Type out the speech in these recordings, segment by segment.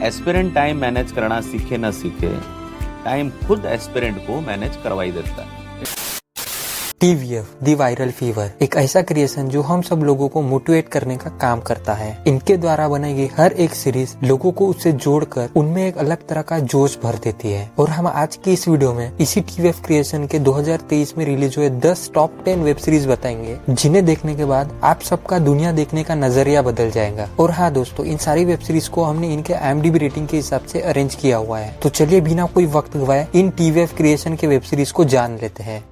Aspirant time manage करना सीखे न सीखे, टाइम खुद एस्पिरेंट को मैनेज करवाई देता है। TVF दी वायरल फीवर एक ऐसा क्रिएशन जो हम सब लोगों को मोटिवेट करने का काम करता है। इनके द्वारा बनाई गई हर एक सीरीज लोगों को उससे जोड़कर उनमें एक अलग तरह का जोश भर देती है। और हम आज की इस वीडियो में इसी TVF क्रिएशन के 2023 में रिलीज हुए 10 टॉप 10 वेब सीरीज बताएंगे, जिन्हें देखने के बाद आप सबका दुनिया देखने का नजरिया बदल जाएगा। और हाँ दोस्तों, इन सारी वेब सीरीज को हमने इनके IMDb रेटिंग के हिसाब से अरेंज किया हुआ है। तो चलिए बिना कोई वक्त गवाए इन TVF क्रिएशन के वेब सीरीज को जान लेते हैं।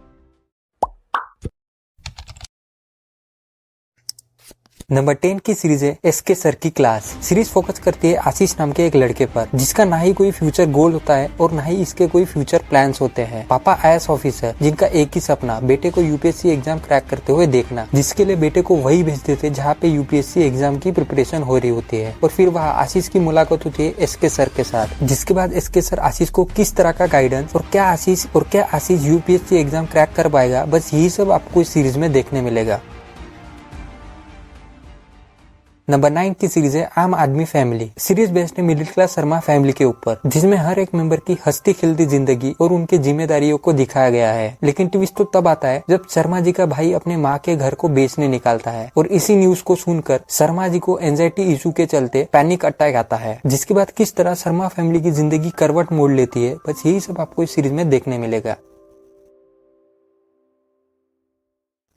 नंबर 10 की सीरीज है एसके सर की क्लास। सीरीज फोकस करती है आशीष नाम के एक लड़के पर, जिसका ना ही कोई फ्यूचर गोल होता है और ना ही इसके कोई फ्यूचर प्लान्स होते हैं। पापा IAS ऑफिसर, जिनका एक ही सपना बेटे को UPSC एग्जाम क्रैक करते हुए देखना, जिसके लिए बेटे को वही भेज देते जहाँ पे UPSC एग्जाम की प्रिपरेशन हो रही होती है। और फिर वहाँ आशीष की मुलाकात होती है एसके सर के साथ, जिसके बाद एसके सर आशीष को किस तरह का गाइडेंस और क्या आशीष UPSC एग्जाम क्रैक कर पाएगा, बस यही सब आपको इस सीरीज में देखने मिलेगा। नंबर 9 की सीरीज है आम आदमी फैमिली। सीरीज बेस्ड है मिडिल क्लास शर्मा फैमिली के ऊपर, जिसमें हर एक मेंबर की हंसती खिलती जिंदगी और उनकी जिम्मेदारियों को दिखाया गया है। लेकिन ट्विस्ट तो तब आता है जब शर्मा जी का भाई अपने माँ के घर को बेचने निकालता है और इसी न्यूज को सुनकर शर्मा जी को एंजाइटी इशू के चलते पैनिक अटैक आता है। जिसके बाद किस तरह शर्मा फैमिली की जिंदगी करवट मोड़ लेती है, बस यही सब आपको इस सीरीज में देखने मिलेगा।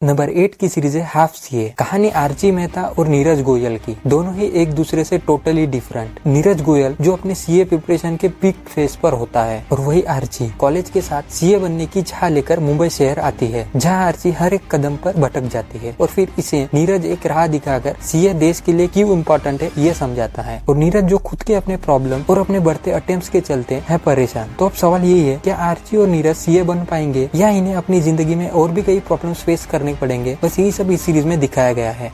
नंबर 8 की सीरीज है हाफ सीए। कहानी आर्ची मेहता और नीरज गोयल की, दोनों ही एक दूसरे से टोटली डिफरेंट। नीरज गोयल जो अपने CA प्रिपरेशन के पीक फेज पर होता है, और वही आर्ची कॉलेज के साथ CA बनने की चाह लेकर मुंबई शहर आती है, जहां आर्ची हर एक कदम पर भटक जाती है। और फिर इसे नीरज एक राह दिखाकर CA देश के लिए क्यों इम्पोर्टेंट है ये समझाता है। और नीरज जो खुद के अपने प्रॉब्लम और अपने बढ़ते अटेम्प्ट्स के चलते है परेशान। तो अब सवाल यही है, क्या आर्ची और नीरज CA बन पाएंगे या इन्हें अपनी जिंदगी में और भी कई प्रॉब्लम्स फेस करने पड़ेंगे, बस यही सब इस सीरीज में दिखाया गया है।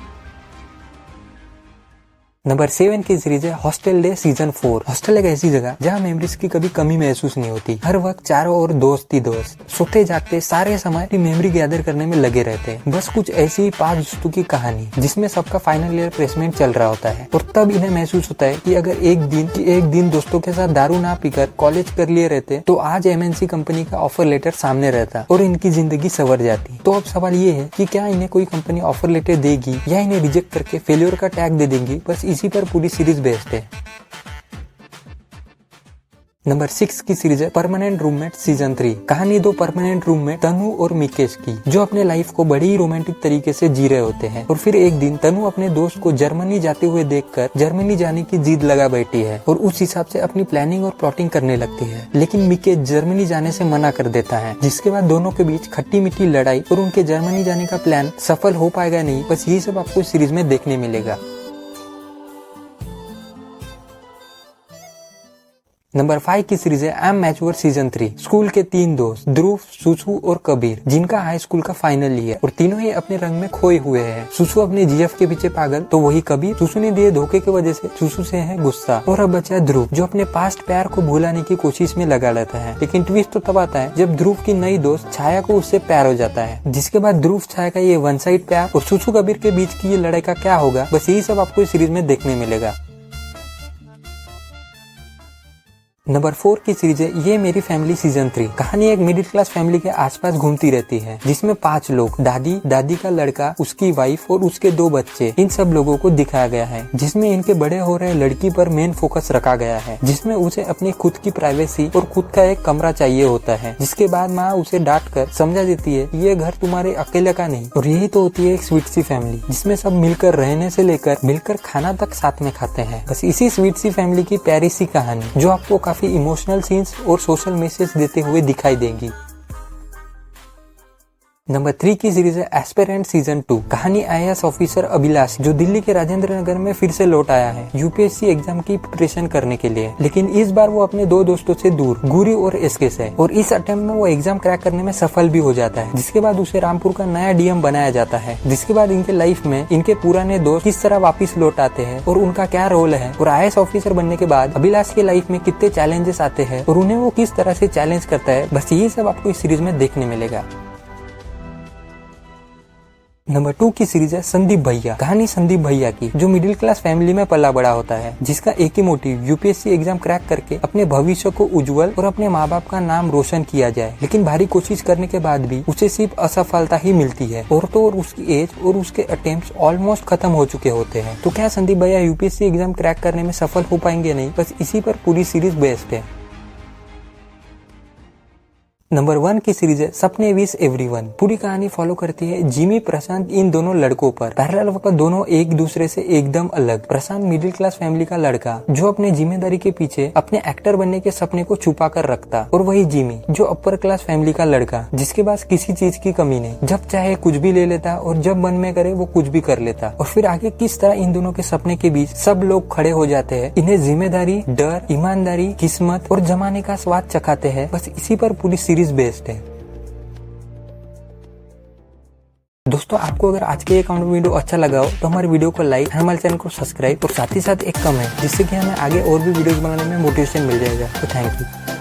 नंबर 7 की सीरीज है हॉस्टल डे सीजन 4। हॉस्टल एक ऐसी जगह जहाँ मेमोरीज की कभी कमी महसूस नहीं होती। हर वक्त चारों ओर दोस्त ही दोस्त, सोते जागते सारे समय मेमोरी गैदर करने में लगे रहते हैं। बस कुछ ऐसी ही 5 दोस्तों की कहानी, जिसमें सबका फाइनल ईयर प्लेसमेंट चल रहा होता है। और तब इन्हें महसूस होता है कि अगर एक दिन दोस्तों के साथ दारू ना पीकर कॉलेज कर लिए रहते तो आज MNC कंपनी का ऑफर लेटर सामने रहता और इनकी जिंदगी संवर जाती। तो अब सवाल ये है कि क्या इन्हें कोई कंपनी ऑफर लेटर देगी या इन्हें रिजेक्ट करके फेल्योर का टैग दे देंगी, बस इसी पर पूरी सीरीज बेस्ड है। नंबर 6 की सीरीज है परमानेंट रूममेट सीजन 3। कहानी 2 परमानेंट रूममेट तनु और मिकेश की, जो अपने लाइफ को बड़ी ही रोमांटिक तरीके से जी रहे होते हैं। और फिर एक दिन तनु अपने दोस्त को जर्मनी जाते हुए देखकर जर्मनी जाने की जिद लगा बैठी है और उस हिसाब से अपनी प्लानिंग और प्लॉटिंग करने लगती है। लेकिन मिकेश जर्मनी जाने से मना कर देता है, जिसके बाद दोनों के बीच खट्टी मीठी लड़ाई और उनके जर्मनी जाने का प्लान सफल हो पाएगा नहीं, बस यही सब आपको इस सीरीज में देखने मिलेगा। नंबर 5 की सीरीज है I am mature season 3। School के 3 दोस्त ध्रुव, सुसु और कबीर, जिनका हाई स्कूल का फाइनल ईयर, और तीनों ही अपने रंग में खोए हुए हैं। सुसु अपने GF के पीछे पागल, तो वही कबीर सुसु ने दिए धोखे की वजह से सुसु से है गुस्सा। और अब बचा ध्रुव, जो अपने पास्ट प्यार को भुलाने की कोशिश में लगा रहता है। लेकिन ट्विस्ट तो तब आता है जब ध्रुव की नई दोस्त छाया को उससे प्यार हो जाता है, जिसके बाद ध्रुव छाया का ये वन साइड प्यार और सुसु कबीर के बीच की ये लड़ाई का क्या होगा, बस यही सब आपको इस सीरीज में देखने मिलेगा। नंबर 4 की सीरीज है ये मेरी फैमिली सीजन 3। कहानी एक मिडिल क्लास फैमिली के आसपास घूमती रहती है, जिसमें 5 लोग, दादी का लड़का, उसकी वाइफ और उसके 2 बच्चे, इन सब लोगों को दिखाया गया है। जिसमें इनके बड़े हो रहे लड़की पर मेन फोकस रखा गया है, जिसमें उसे अपनी खुद की प्राइवेसी और खुद का एक कमरा चाहिए होता है। जिसके बाद माँ उसे डांट कर समझा देती है ये घर तुम्हारे अकेले का नहीं। और यही तो होती है एक स्वीट सी फैमिली, जिसमें सब मिलकर रहने से लेकर मिलकर खाना तक साथ में खाते हैं। बस इसी स्वीट सी फैमिली की प्यारी सी कहानी, जो आपको काफी इमोशनल सीन्स और सोशल मैसेज देते हुए दिखाई देंगी। नंबर 3 की सीरीज है एस्पिरेंट सीजन 2। कहानी IAS ऑफिसर अभिलाष, जो दिल्ली के राजेंद्र नगर में फिर से लौट आया है UPSC एग्जाम की प्रिपरेशन करने के लिए। लेकिन इस बार वो अपने 2 दोस्तों से दूर, गुरी और SK से, और इस अटेम्प्ट में वो एग्जाम क्रैक करने में सफल भी हो जाता है। जिसके बाद उसे रामपुर का नया DM बनाया जाता है। जिसके बाद इनके लाइफ में इनके पुराने दोस्त किस तरह वापिस लौट आते हैं और उनका क्या रोल है, और IAS ऑफिसर बनने के बाद अभिलाष के लाइफ में कितने चैलेंजेस आते हैं और उन्हें वो किस तरह से चैलेंज करता है, बस यही सब आपको इस सीरीज में देखने मिलेगा। नंबर 2 की सीरीज है संदीप भैया। कहानी संदीप भैया की, जो मिडिल क्लास फैमिली में पला बड़ा होता है, जिसका एक ही मोटिव यूपीएससी एग्जाम क्रैक करके अपने भविष्य को उज्जवल और अपने माँ बाप का नाम रोशन किया जाए। लेकिन भारी कोशिश करने के बाद भी उसे सिर्फ असफलता ही मिलती है और तो और उसकी एज और उसके अटेम्प्ट्स ऑलमोस्ट खत्म हो चुके होते हैं। तो क्या संदीप भैया यूपीएससी एग्जाम क्रैक करने में सफल हो पाएंगे? नहीं, बस इसी पर पूरी सीरीज बेस्ड है। नंबर 1 की सीरीज है सपने विश एवरीवन। पूरी कहानी फॉलो करती है जिमी प्रशांत इन दोनों लड़कों पर। पैरेलल वक्त दोनों एक दूसरे से एकदम अलग। प्रशांत मिडिल क्लास फैमिली का लड़का जो अपने जिम्मेदारी के पीछे अपने एक्टर बनने के सपने को छुपा कर रखता, और वही जिमी जो अपर क्लास फैमिली का लड़का जिसके पास किसी चीज की कमी नहीं, जब चाहे कुछ भी ले लेता और जब मन में करे वो कुछ भी कर लेता। और फिर आगे किस तरह इन दोनों के सपने के बीच सब लोग खड़े हो जाते हैं, इन्हें जिम्मेदारी, डर, ईमानदारी, किस्मत और जमाने का स्वाद चखाते हैं। बस इसी पर पूरी सीरीज बेस्ड है। दोस्तों, आपको अगर आज के अकाउंट वीडियो अच्छा लगा हो तो हमारे वीडियो को लाइक, हमारे चैनल को सब्सक्राइब और साथ ही साथ एक कमेंट, जिससे कि हमें आगे और भी वीडियोस बनाने में मोटिवेशन मिल जाएगा। तो थैंक यू।